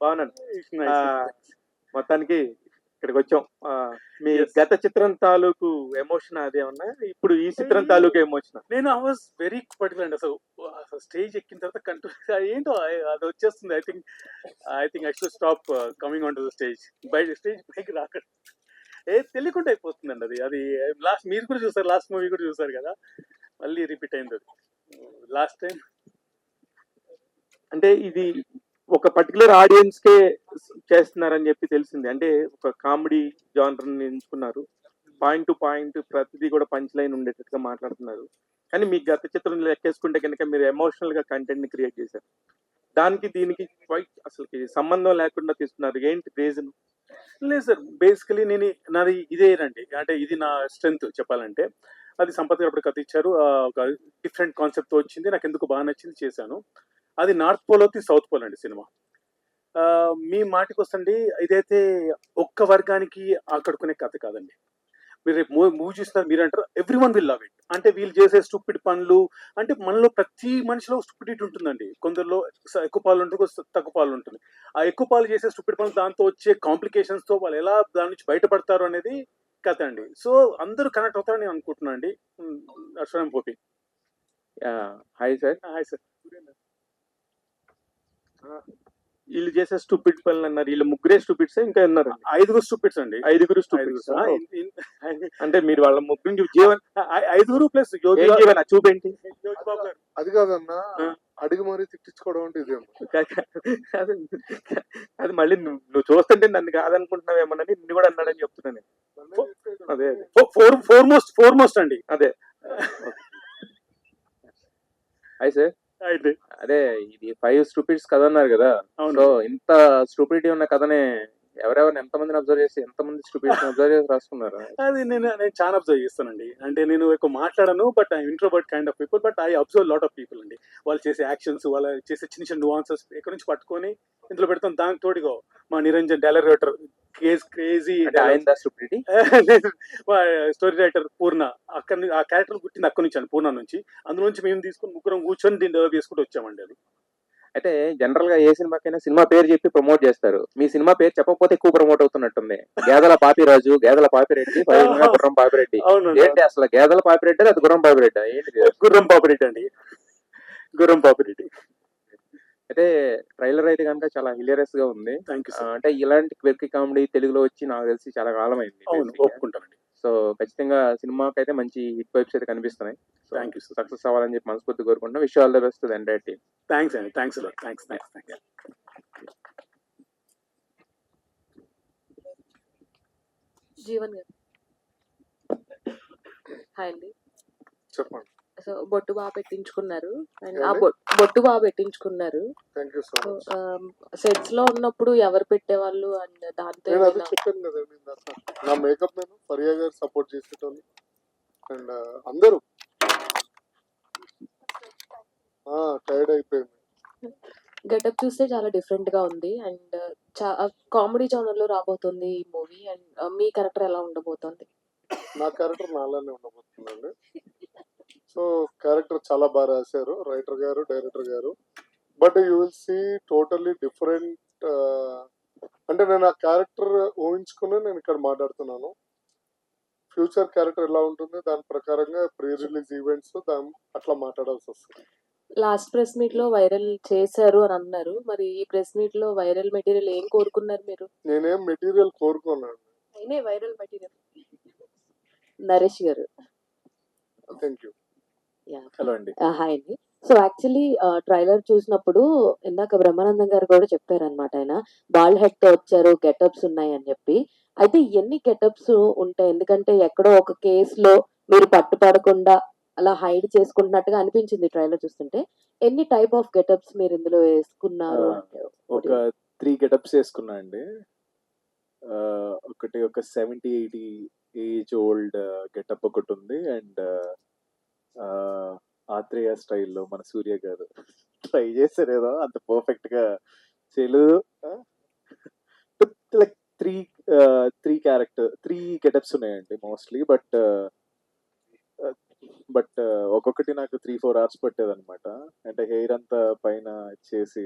బాగున్నాను. నైస్. మొత్తానికి ఇక్కడికి వచ్చాం. మీ Yes. గత చిత్రం తాలూకు ఎమోషన్ అదేమన్నా ఇప్పుడు ఈ చిత్రం తాలూకు ఎమోషన్? నేను ఐ వాజ్ వెరీ పర్టికులర్ అండి. అసలు స్టేజ్ ఎక్కిన తర్వాత ఏంటో అది వచ్చేస్తుంది. I think I should stop coming on to the stage. Stage పైకి రాకండి, తెలియకుండా అయిపోతుందండి. అది లాస్ట్ మీరు కూడా చూసారు, లాస్ట్ మూవీ కూడా చూసారు కదా, మళ్ళీ రిపీట్ అయింది అది లాస్ట్ టైం. అంటే ఇది ఒక పర్టికులర్ ఆడియన్స్ కే చేస్తున్నారని చెప్పి తెలిసింది. అంటే ఒక కామెడీ జానర్ ని ఎంచుకున్నారు, పాయింట్ టు పాయింట్ ప్రతిదీ కూడా పంచ్ లైన్ ఉండేటట్టుగా మాట్లాడుతున్నారు. కానీ మీ గత చిత్రం లెక్కేసుకుంటే కనుక మీరు ఎమోషనల్ గా కంటెంట్ ని క్రియేట్ చేశారు. దానికి దీనికి క్వైట్ అసలు సంబంధం లేకుండా తీస్తున్నారు. ఏంటి రీజన్? లేదు సార్, బేసికలీ నాది ఇదేనండి. అంటే ఇది నా స్ట్రెంగ్త్ చెప్పాలంటే. అది సంపత్ గారు అప్పుడు కథ ఇచ్చారు, ఒక డిఫరెంట్ కాన్సెప్ట్ వచ్చింది, నాకు ఎందుకు బాగా నచ్చింది, చేశాను. అది నార్త్ పోల్ అవుతుంది, సౌత్ పోల్ అండి సినిమా. మీ మాటకి వస్తుంది, ఇదైతే ఒక్క వర్గానికి ఆకట్టుకునే కథ కాదండి. మీరు రేపు మూవీ చూస్తున్నారు, మీరు అంటారు every one will love it. అంటే వీళ్ళు చేసే స్టూపిడ్ పనులు, అంటే మనలో ప్రతి మనిషిలో స్టూపిడిటీ ఉంటుందండి. కొందరిలో ఎక్కువ పాలు ఉంటుంది, తక్కువ పాలు ఉంటుంది. ఆ ఎక్కువ పాలు చేసే స్టూపిడ్ పనులు, దాంతో వచ్చే కాంప్లికేషన్స్ తో వాళ్ళు ఎలా దాని నుంచి బయటపడతారు అనేది కథ అండి. సో అందరూ కనెక్ట్ అవుతారని నేను అనుకుంటున్నాను అండి. అశ్వరం పోపి. Hi sir. Hi sir. వీళ్ళు చేసే స్టూపిడ్ పనులు అన్నారు. వీళ్ళు ముగ్గురే స్టూపిడ్స్ ఇంకా ఉన్నారు? 5 స్టూపిడ్స్ అండి. 5 స్టూపిడ్స్. అంటే మీరు వాళ్ళ ముగ్గురు జీవన్ 5 ప్లస్ యోగి జీవన్ చూపేంటి? యోగి బాబు గారు. అది కాదన్నా, అడిగి మరీ తిట్టించుకోవడం అంటే ఇదే. అది మళ్ళీ నువ్వు చూస్తుంటే నన్ను కాదనుకుంటున్నావేమోనని నిన్ను కూడా అన్నాడని చెప్తున్నాను. అదే ఫోర్మోస్ట్ అండి. అదే. Hi sir. అయితే అదే ఇది 5 స్టూపిడ్స్ కథ అన్నారు కదా. అవును. సో ఇంత స్టూపిడిటీ ఉన్న కథనే ఎవరెవరిని ఎంతమందిని అబ్జర్వ్ చేసి ఎంతమంది స్టూపిడ్స్ అబ్జర్వ్ చేసి రాసుకున్నారు? అది నేను చాలా అబ్జర్వ్ చేస్తానండి. అంటే నేను ఎక్కువ మాట్లాడను, but I introvert kind of people, but I observe lot of people అండి. వాళ్ళు చేసే యాక్షన్స్, వాళ్ళు చేసే చిన్న చిన్న నువాన్సెస్ ఎక్కడి నుంచి పట్టుకొని ఇందులో పెడతాం. దానికి తోడిగా మా Niranjan director crazy story writer Purna, అక్కడ ఆ క్యారెక్టర్ పుట్టింది అక్కడి నుంచి అండి, పూర్ణ నుంచి. అందులో నుంచి మేము తీసుకుని ముగ్గురం కూర్చొని దీన్ని డెవలప్ చేసుకుంటూ వచ్చామండి. అది అయితే జనరల్ గా ఏ సినిమాకైనా సినిమా పేరు చెప్పి ప్రమోట్ చేస్తారు. మీ సినిమా పేరు చెప్పకపోతే ఎక్కువ ప్రమోట్ అవుతున్నట్టుంది. గేదల పాపిరాజు, గేదల పాపిరెడ్డి, గుర్రం పాపిరెడ్డి. ఏంటి అసలు గేదల పాపిరెడ్డి అది గుర్రం పాపిరెడ్డి? ఏంటి? గుర్రం పాపిరెడ్డి అండి, గుర్రం పాపిరెడ్డి. అయితే ట్రైలర్ అయితే కనుక చాలా హిలేరియస్ గా ఉంది. అంటే ఇలాంటి క్విర్కీ కామెడీ తెలుగులో వచ్చి నాకు తెలిసి చాలా కాలం అయింది. ఒప్పుకుంటానండి. సో ఖచ్చితంగా సినిమాకి అయితే మంచి హిట్ వైబ్స్ అయితే కనిపిస్తున్నాయి. Thank you. సక్సెస్ అవ్వాలని చెప్పి మనస్ఫూర్తి కోరుకుంటున్నాం. Wish all the best to the entire team. Thanks అండి. థ్యాంక్స్. జీవన్ గారు హాయ్ అండి. చెప్పండి. సో బొట్టు బాగా పెట్టించుకున్నారు అండ్ ఆ బొట్టు బాగా పెట్టించుకున్నారు. Thank you so much. Sets లో ఉన్నప్పుడు ఎవరు పెట్టేవాళ్ళు అండ్ దాంతో నేను అది చెప్పాను కదండి, నా మేకప్ నేను ఫరియా గారు సపోర్ట్ చేసేటోళ్ళు అండ్ అందరూ టైర్డ్ అయిపోయింది. గెటప్ చూస్తే చాలా డిఫరెంట్ గా ఉంది అండ్ కామెడీ జోనర్ లో రాబోతుంది ఈ మూవీ. అండ్ మీ క్యారెక్టర్ ఎలా ఉండబోతుంది? నా క్యారెక్టర్ నాలానే ఉండబోతుందండి. సో క్యారెక్టర్ చాలా బాగా రాశారు రైటర్ గారు, డైరెక్టర్ గారు. But you will see totally different. అంటే నేను ఆ క్యారెక్టర్ ఊహించుకుని నేను ఇక్కడ మాట్లాడుతున్నాను. ఫ్యూచర్ క్యారెక్టర్ ఎలా ఉంటుంది దాని ప్రకారంగా ప్రీ రిలీజ్ ఈవెంట్స్ అట్లా మాట్లాడాల్సి వస్తుంది. లాస్ట్ ప్రెస్ మీట్ లో వైరల్ చేశారు అని అన్నారు. మరి ఈ ప్రెస్ మీట్ లో వైరల్ మెటీరియల్ ఏం కోరుకున్నారు మీరు? నేనేం మెటీరియల్ కోరుకున్నాను. అయినే వైరల్ మెటీరియల్ నరేష్ గారు. Thank you. హలో అండి. హాయ్ అండి. సో యాక్చువల్లీ ట్రైలర్ చూసినప్పుడు ఇందాక బ్రహ్మానందం గారు కూడా చెప్పారనమాట, ఆయన బాల్ హెడ్ తో వచ్చారు, గెటప్స్ ఉన్నాయి అని చెప్పి. అయితే ఎన్ని గెటప్స్ ఉంటాయి? ఎందుకంటే ఎక్కడో ఒక కేసులో మీరు పట్టుపడకుండా అలా హైడ్ చేసుకుంటున్నట్టుగా అనిపించింది ట్రైలర్ చూస్తుంటే. ఎన్ని టైప్ ఆఫ్ గెటప్స్ మీరు ఇందులో వేసుకున్నారు? ఒక 3 గెటప్స్ వేసుకున్నా అండి. ఒకటి ఒక 70-80 ఏజ్ ఓల్డ్ గెటప్ ఒకటి ఉంది. అండ్ ఆత్రేయ స్టైల్లో మన సూర్య గారు ట్రై చేశారు ఏదో అంత పర్ఫెక్ట్ గా చేయలేదు. లైక్ త్రీ గెటప్స్ ఉన్నాయండి మోస్ట్లీ. బట్ ఒక్కొక్కటి నాకు 3-4 hours పట్టేది అనమాట. అంటే హెయిర్ అంతా పైన చేసి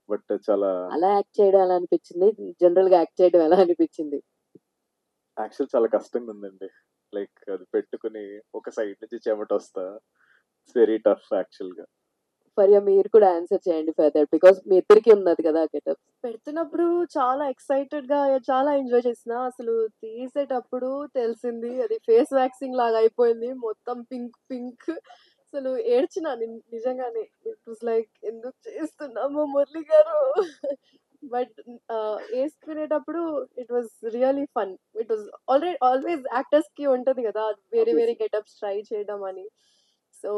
బట్ చాలా అలా యాక్ట్ చేయడం ఎలా అనిపించింది? జనరల్ గా యాక్ట్ చేయడం ఎలా అనిపించింది? యాక్చువల్ చాలా కష్టంగా ఉందండి. లైక్ అది పెట్టుకుని ఒక సైడ్ నుంచి చెమట వస్తా, ఇట్స్ వెరీ టఫ్ యాక్చువల్గా. ఫరియా మీరు కూడా ఆన్సర్ చేయండి ఫర్దర్ బికాస్ మీ ఇద్దరికి ఉన్నది కదా గెటప్. పెడుతున్నప్పుడు చాలా ఎక్సైటెడ్ గా చాలా ఎంజాయ్ చేసిన. అసలు తీసేటప్పుడు తెలిసింది అది ఫేస్ వ్యాక్సింగ్ లాగా అయిపోయింది, మొత్తం పింక్ పింక్. అసలు ఏడ్చిన నిజంగానే. ఇట్ వాస్ లైక్ ఎందుకు చేస్తున్నాము మురళి గారు. బట్ వేసుకునేటప్పుడు it was really fun. It was always actors కి ఉంటది కదా వేరే వేరే గెటప్స్ ట్రై చేయడం అని. సో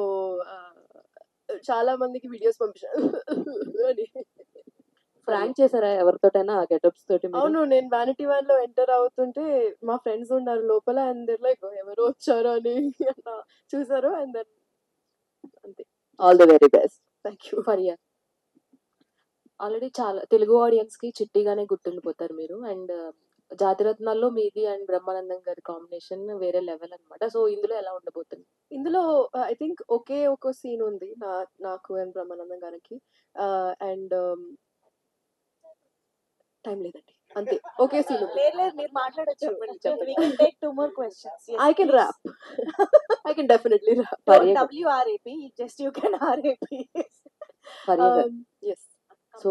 చాలా మందికి వీడియోస్ పంపించారు అని. ప్రాంక్ చేశారా ఎవరితోటైనా ఆ గెటప్స్ తోటి మీరు? అవును, నేను వ్యానిటీ వ్యాన్ లో ఎంటర్ అవుతుంటే మా ఫ్రెండ్స్ ఉన్నారు లోపల అండ్ లైక్ ఎవరు వచ్చారు అని అట్లా చూసారు అండ్ దెన్ అంతే. All the very best. Thank you. Faria already చాలా తెలుగు ఆడియన్స్ కి చిట్టిగానే గుర్తుండిపోతారు మీరు. అండ్ జాతిరత్నాల్లో మీది అండ్ బ్రహ్మానందం గారి కాంబినేషన్ వేరే లెవెల్ అన్నమాట. సో ఇందులో ఎలా ఉండబోతుంది? ఇందులో ఐ థింక్ ఒకే ఒక సీన్ ఉంది నాకు అండ్ బ్రహ్మానందం గారికి. అండ్ టైం లేదండి, అంతే. ఒకే సీన్ ఉంది. మీరు మాట్లాడొచ్చు. చెప్పండి, చెప్పండి. We can take 2 more questions. Yes, I can please. rap. I can definitely rap. Don't WRAP, just you can RAP. Faria గారు, Yes. సో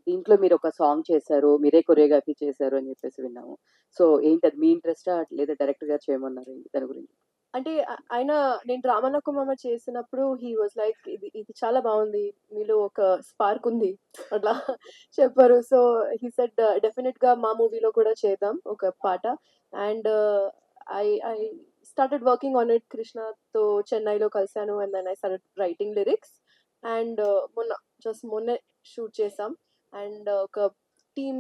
దీంట్లో మీరు ఒక సాంగ్ చేశారు, మీరే కొరియోగ్రఫీ చేశారు అని చెప్పేసి విన్నాము. సో ఏంటి అది మీ ఇంట్రెస్టా లేదా డైరెక్టర్ గారు చేయమన్నారు దాని గురించి? అంటే ఆయన నేను రామన్నకుమామ చేసినప్పుడు హీ వాజ్ లైక్ ఇది చాలా బాగుంది, మీలో ఒక స్పార్క్ ఉంది అట్లా చెప్పారు. సో హీ సెడ్ డెఫినెట్ గా మా మూవీలో కూడా చేద్దాం ఒక పాట. And I started working on it. కృష్ణతో చెన్నైలో కలిసాను and then I started writing lyrics. And మొన్నే షూట్ చేసాం అండ్ ఒక టీమ్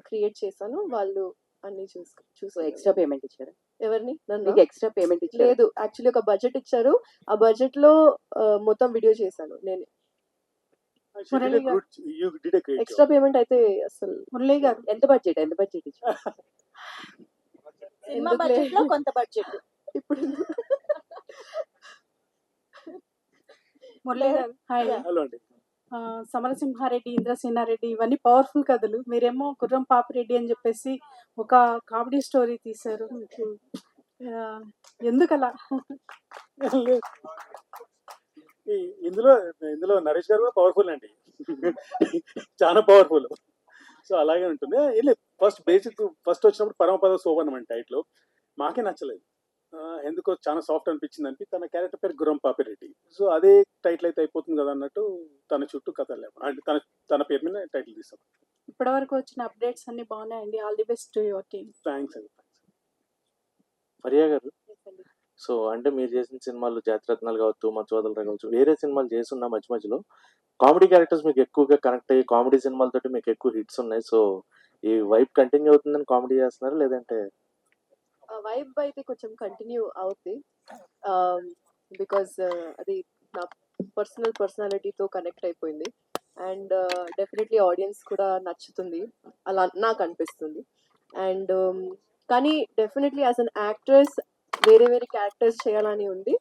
క్రియేట్ చేశాను. వాళ్ళు అన్ని సో చూసి ఎక్స్ట్రా పేమెంట్ ఇచ్చారా? ఎవరిని? నన్ను? మీకు ఎక్స్ట్రా పేమెంట్ ఇచ్చారు? లేదు, యాక్చువల్లీ ఒక బడ్జెట్ ఇచ్చారు. ఆ బడ్జెట్ లో మొత్తం వీడియో చేశాను నేను. ఎక్స్ట్రా పేమెంట్ అయితే అసలు మురళి గారు ఎంత బడ్జెట్ ఇచ్చారు? సినిమా ఎందుకులే. బడ్జెట్ లో కొంత బడ్జెట్. ఇప్పుడు మురళి గారు హాయ్. హలో అండి. సమరసింహారెడ్డి, ఇంద్రసేనారెడ్డి ఇవన్నీ పవర్ఫుల్ కథలు. మీరేమో గుర్రం పాపిరెడ్డి అని చెప్పేసి ఒక కామెడీ స్టోరీ తీశారు. మీకు ఎందుకలా? ఇందులో నరేష్ గారు కూడా పవర్ఫుల్ అండి. చాలా పవర్ఫుల్. సో అలాగే ఉంటుంది. ఫస్ట్ వచ్చినప్పుడు పరమపద శోభనం అంటే టైటిల్ మాకే నచ్చలేదు. ఎందుకో చాలా సాఫ్ట్ అనిపించింది తన క్యారెక్టర్ పేరు గుర్రం పాపిరెడ్డి. సో అదే టైటిల్ అయితే అయిపోతుంది కదా అన్నట్టు తన చుట్టూ కథ లేవు అంటే తన పేరు మీద టైటిల్ తీసాం. ఇప్పటి వరకు వచ్చిన అప్డేట్స్ అన్ని బాగున్నాయండి. All the best to your team. Thanks అండి. ఫరియా గారు, సో అంటే మీరు చేసిన సినిమాలు జాతిరత్నాలు కావచ్చు, మత్స్యవదలరా కావచ్చు, వేరే సినిమాలు చేస్తున్న మధ్యలో కామెడీ క్యారెక్టర్స్ మీకు ఎక్కువగా కనెక్ట్ అయ్యి కామెడీ సినిమాలతోటి మీకు ఎక్కువ హిట్స్ ఉన్నాయి. సో ఈ వైబ్ కంటిన్యూ అవుతుందని కామెడీ చేస్తున్నారు లేదంటే? వైబ్ అయితే కొంచెం కంటిన్యూ అవుతుంది బికాస్ అది నా పర్సనాలిటీతో కనెక్ట్ అయిపోయింది అండ్ డెఫినెట్లీ ఆడియన్స్ కూడా నచ్చుతుంది అలా నాకు అనిపిస్తుంది. అండ్ కానీ డెఫినెట్లీ యాజ్ అన్ యాక్ట్రెస్ వేరే వేరే క్యారెక్టర్స్ చేయాలని ఉంది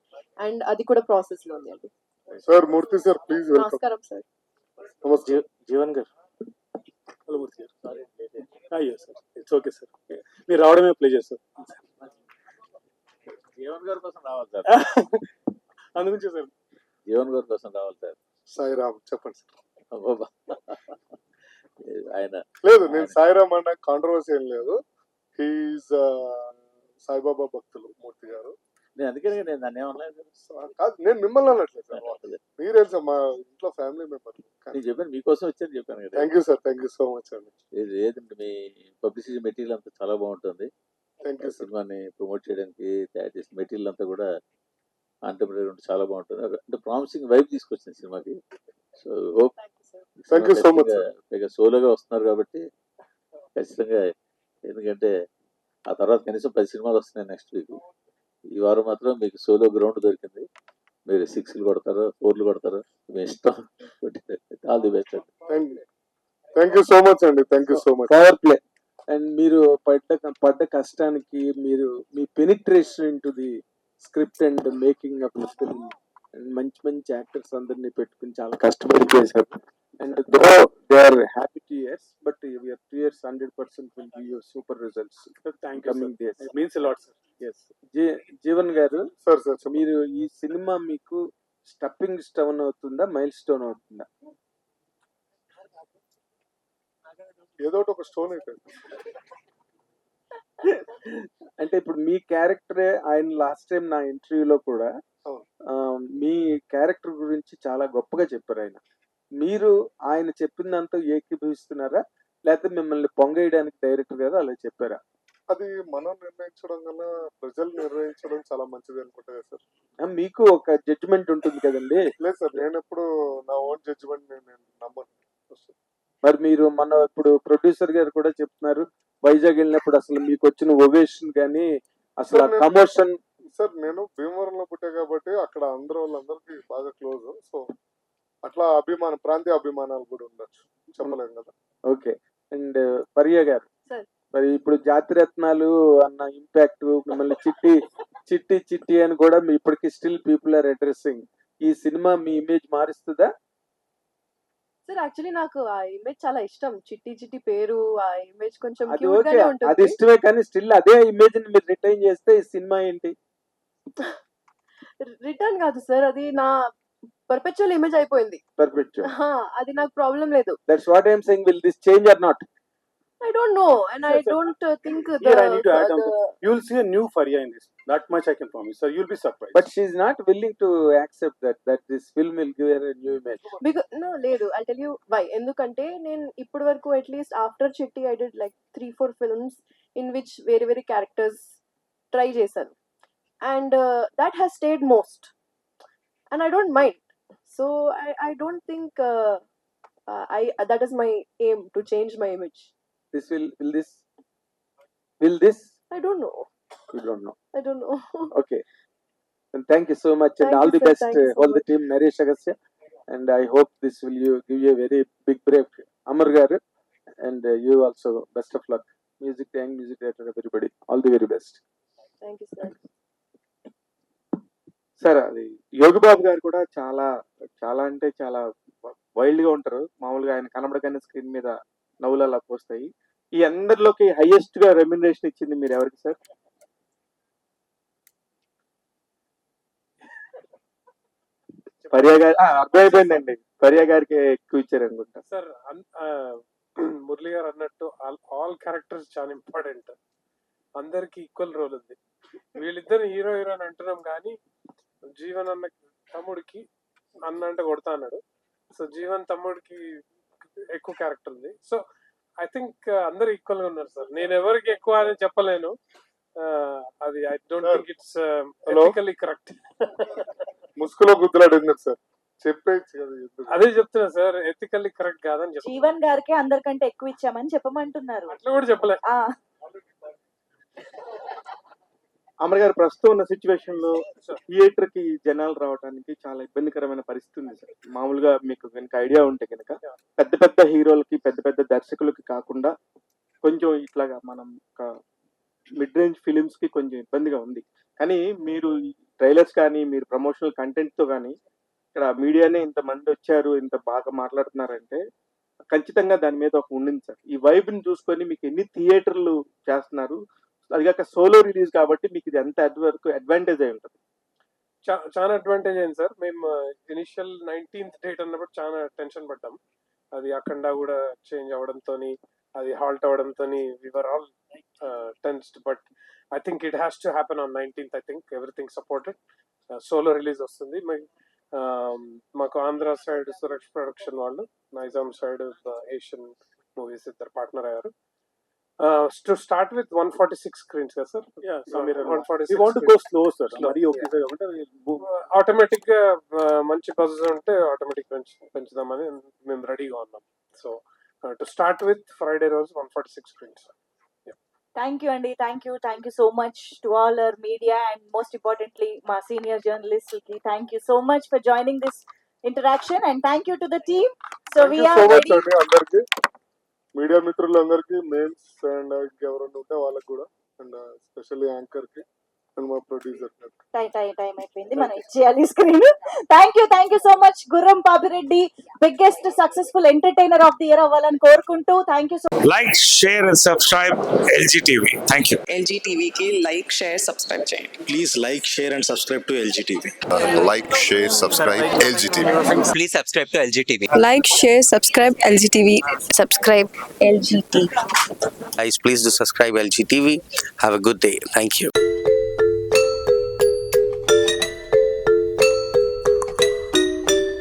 అండ్ అది కూడా ప్రాసెస్ లో ఉంది అండి. Sir Murthy sir please welcome. నమస్కారం సార్. నమస్తే. జీవన్ గారు. హలో మూర్తి గారు. అయ్యో సార్, ఇట్స్ ఓకే సార్, మీరు రావడమే ప్లేజర్ సార్. జీవన్ గారి కోసం రావాలి సార్. అందుగురించి సార్ జీవన్ గారి కోసం రావాలి సార్. సాయిరామ్ చెప్పండి సార్. అబ్బబ్బా. ఆయన లేదు, నేను సాయిరామ్ అన్న కాంట్రవర్సీ ఏం లేదు. హీఈస్ సాయిబాబా భక్తులు మూర్తి గారు. నేను అందుకని నేను దాన్ని ఏమనలేదు. కాదు, నేను మిమ్మల్ని అనట్లేదు సార్, మీరే సార్ మా ఇంట్లో ఫ్యామిలీ మెంబర్. నేను చెప్పాను మీకోసం వచ్చాను చెప్పాను కదా. Thank you sir, thank you so much అండి. లేదంటే మీ పబ్లిసిటీ మెటీరియల్ అంతా చాలా బాగుంటుంది. Thank you sir. సినిమాని ప్రమోట్ చేయడానికి తయారు చేసిన మెటీరియల్ అంతా కూడా కాంటెంపరీ ఉంటే చాలా బాగుంటుంది. అంటే ప్రామిసింగ్ వైబ్ తీసుకొచ్చింది సినిమాకి. So hope thank you so much sir. పైగా సోలోగా వస్తున్నారు కాబట్టి ఖచ్చితంగా, ఎందుకంటే ఆ తర్వాత కనీసం 10 సినిమాలు వస్తున్నాయి నెక్స్ట్ వీక్. ఈ వారం మాత్రం మీకు సోలో గ్రౌండ్ దొరికింది. మీరు 6లు కొడతారు, 4లు కొడతారు, మీ ఇష్టం. ఆల్ ది బెస్ట్ అండి. థ్యాంక్ యూ సో మచ్ అండి, thank you so much. Power play. And మీరు పడ్డ కష్టానికి మీరు మీ penetration into the script and making of the film and మంచి మంచి యాక్టర్స్ అందరినీ పెట్టుకుని చాలా కష్టపడి చేశారు. And they are happy 2 years, but your 2 years 100% will give you super results thank you coming days. It means lot sir. S. Jeevan గారు, sir sir చెప్పండి. మీరు ఈ సినిమా మీకు స్టెప్పింగ్ స్టోన్ అవుతుందా, మైల్ స్టోన్ అవుతుందా? ఏదో ఒకటి ఒక స్టోన్ అయిపోయింది. అంటే ఇప్పుడు మీ క్యారెక్టరే ఆయన లాస్ట్ టైం నా ఇంటర్వ్యూలో కూడా అవును. మీ క్యారెక్టర్ గురించి చాలా గొప్పగా చెప్పారు ఆయన. మీరు ఆయన చెప్పినంత ఏకీభవిస్తున్నారా, లేకపోతే మిమ్మల్ని పొంగేయడానికి డైరెక్టర్ గారు అలా చెప్పారా? అది మనం నిర్ణయించడం కన్నా ప్రజలు నిర్ణయించడం చాలా మంచిది అనుకుంటా కదా సార్. మీకు ఒక జడ్జిమెంట్ ఉంటుంది కదండి. లేదు సార్, నేను ఎప్పుడు నా ఓన్ జడ్జిమెంట్ నేను నమ్మను. మరి మీరు మన ఇప్పుడు ప్రొడ్యూసర్ గారు కూడా చెప్తున్నారు, వైజాగ్ వెళ్ళినప్పుడు అసలు మీకు వచ్చిన ఒవేషన్ కానీ అసలు సార్, నేను- కమోషన్. సార్ నేను భీమవరంలో పుట్టా కాబట్టి అక్కడ అందరూ వాళ్ళందరికీ బాగా క్లోజ్. సో అట్లా అభిమానం, ప్రాంతీయ అభిమానాలు కూడా ఉండొచ్చు, చెప్పలేం కదా. ఓకే. అండ్ పరియా గారు, సార్. మరి ఇప్పుడు జాతిరత్నాలు అన్న ఇంపాక్ట్ మిమ్మల్ని చిట్టి చిట్టి చిట్టి అని కూడా మీ ఇప్పటికి స్టిల్ పీపుల్ ఆర్ అడ్రెస్సింగ్. ఈ సినిమా మీ ఇమేజ్ మారుస్తుందా? సార్ యాక్చువల్లీ నాకు ఆ ఇమేజ్ చాలా ఇష్టం. చిట్టి చిట్టి పేరు, ఆ ఇమేజ్ కొంచెం అది క్యూట్ ఓకే, గానే అది ఉంటుంది. ఇష్టమే, కానీ స్టిల్ అదే ఇమేజ్ ని మీరు రిటైన్ చేస్తే ఈ సినిమా ఏంటి? రిటర్న్ కాదు సార్, అది నా పర్పెచువల్ ఇమేజ్ అయిపోయింది. పర్ఫెక్ట్. అది నాకు ప్రాబ్లం లేదు. That's what I'm saying. Will this change or not? I don't know, and I Sir, sir. don't think Here I need to add on the You will see a new Faria in this. That much I can promise, sir. You'll be surprised. But she is not willing to accept that this film will give her a new image. because no లేదు, I'll tell you why. ఎందుకంటే నేను ఇప్పటి వరకు at least after చిట్టి I did like 3-4 films in which very characters try చేశాను, and that has stayed most, and I don't mind. So I don't think that is my aim to change my image. This will this? I don't know. You don't know. I don't know. Okay. And thank you so much, and Thank all you, the sir. best, Thank you so all the much. team, Naresh Agastya, and I hope this will give you a very big break, Amar garu, and you also best of luck. Music director, everybody, all the very best. Thank you, sir. Sir, అది యోగి బాబు గారు కూడా చాలా చాలా అంటే చాలా wild గా ఉంటారు. మామూలుగా ఆయన కనబడగానే స్క్రీన్ మీద నవ్వులు అలా పోస్తాయి. ఈ అందరిలోకి హైయెస్ట్ గా రెమ్యునరేషన్ ఇచ్చింది మీరు ఎవరికి సార్? పరియా గారు. అర్థమైపోయిందండి, పరియా గారికి ఎక్కువ ఇచ్చారు అనుకుంటా. సార్ మురళి గారు అన్నట్టు ఆల్ క్యారెక్టర్స్ చాలా ఇంపార్టెంట్. అందరికి ఈక్వల్ రోల్ ఉంది. వీళ్ళిద్దరు హీరో హీరోయిన్ అంటున్నాం కానీ జీవన్ అన్న తమ్ముడికి అన్న అంటే కొడతా అన్నాడు. సో జీవన్ తమ్ముడికి ఎక్కువ క్యారెక్టర్ ఉంది. సో ఐ థింక్ అందరు ఈక్వల్ గా ఉన్నారు సార్. నేను ఎవరికి ఎక్కువ అని చెప్పలేను. అది I don't think it's ethically correct. ముసుగులో గుద్దులాడింది సార్, చెప్పేయచ్చు కదా ఎందుకు? అదే చెప్తున్నా సార్, ఎథికల్లీ కరెక్ట్ కాదని చెప్తున్నా. జీవన్ గారికి అందరికంటే ఎక్కువ ఇచ్చామని చెప్పమంటున్నారు. అట్లా కూడా చెప్పలే. ఆ, అమర్ గారు, ప్రస్తుతం ఉన్న సిచ్యువేషన్ లో థియేటర్ కి జనాలు రావడానికి చాలా ఇబ్బందికరమైన పరిస్థితి ఉంది సార్. మామూలుగా మీకు కనుక ఐడియా ఉంటే కనుక పెద్ద పెద్ద హీరోలకి, పెద్ద పెద్ద దర్శకులకి కాకుండా కొంచెం ఇట్లాగా మనం మిడ్ రేంజ్ ఫిలిమ్స్ కి కొంచెం ఇబ్బందిగా ఉంది. కానీ మీరు ట్రైలర్స్ కానీ, మీరు ప్రమోషనల్ కంటెంట్ తో కానీ ఇక్కడ మీడియానే ఇంతమంది వచ్చారు, ఇంత బాగా మాట్లాడుతున్నారంటే ఖచ్చితంగా దాని మీద ఒక ఉండింది సార్. ఈ వైబ్ ని చూసుకొని మీకు ఎన్ని థియేటర్లు చేస్తున్నారు, అది కాక సోలో రిలీజ్ కాబట్టి మీకు ఇది ఎంత వరకు అడ్వాంటేజ్ అయి ఉంటుంది? చాలా అడ్వాంటేజ్ అయింది సార్. మేము ఇనిషియల్ 19th డేట్ అన్నప్పుడు చాలా టెన్షన్ పడ్డాం. అది అఖండ కూడా చేంజ్ అవడంతో, అది హాల్ట్ అవడంతో we were all tensed. But I think it has to happen on 19th. I think everything supported. Solo release వస్తుంది. మాకు ఆంధ్ర సైడ్ సురక్ష ప్రొడక్షన్ వాళ్ళు, నైజాం సైడ్ ఏషియన్ మూవీస్ ఇద్దరు పార్ట్నర్ అయ్యారు. To start with 146 screens కదా sir. Yeah, so we 146 want to go slow, sir. Slow, Very okay, sir. Automatic గా మంచి buzz ఉంటే automatic పెంచుదామని మేము రెడీగా ఉన్నాం. So to start with Friday రోజు 146 స్క్రీన్స్. థ్యాంక్ యూ అండి. Thank you so much to all our media and most importantly మా సీనియర్ జర్నలిస్ట్ కి thank you so much for joining this interaction and thank you to the team. So Thank we you are so much ready. అండి అందరికి, media మిత్రులందరికీ, mains and ఎవరైనా ఉంటే వాళ్ళకి కూడా, and specially anchor కి అండ్ మా ప్రొడ్యూసర్ గారు. టైం అయిపోయింది, మనం ఇచ్చేయాలి screen. Thank you so much Gurram Papireddy, biggest successful entertainer of the year అవ్వాలని కోరుకుంటూ thank you so Like, share and subscribe LGTV. Thank you. LGTV की like, share, subscribe చేయండి. Please like, share and subscribe to LGTV. Like, share, subscribe LGTV. Please subscribe to LGTV. Like, share, subscribe LGTV. Subscribe LGTV. Guys, please do subscribe LGTV. Have a good day. Thank you.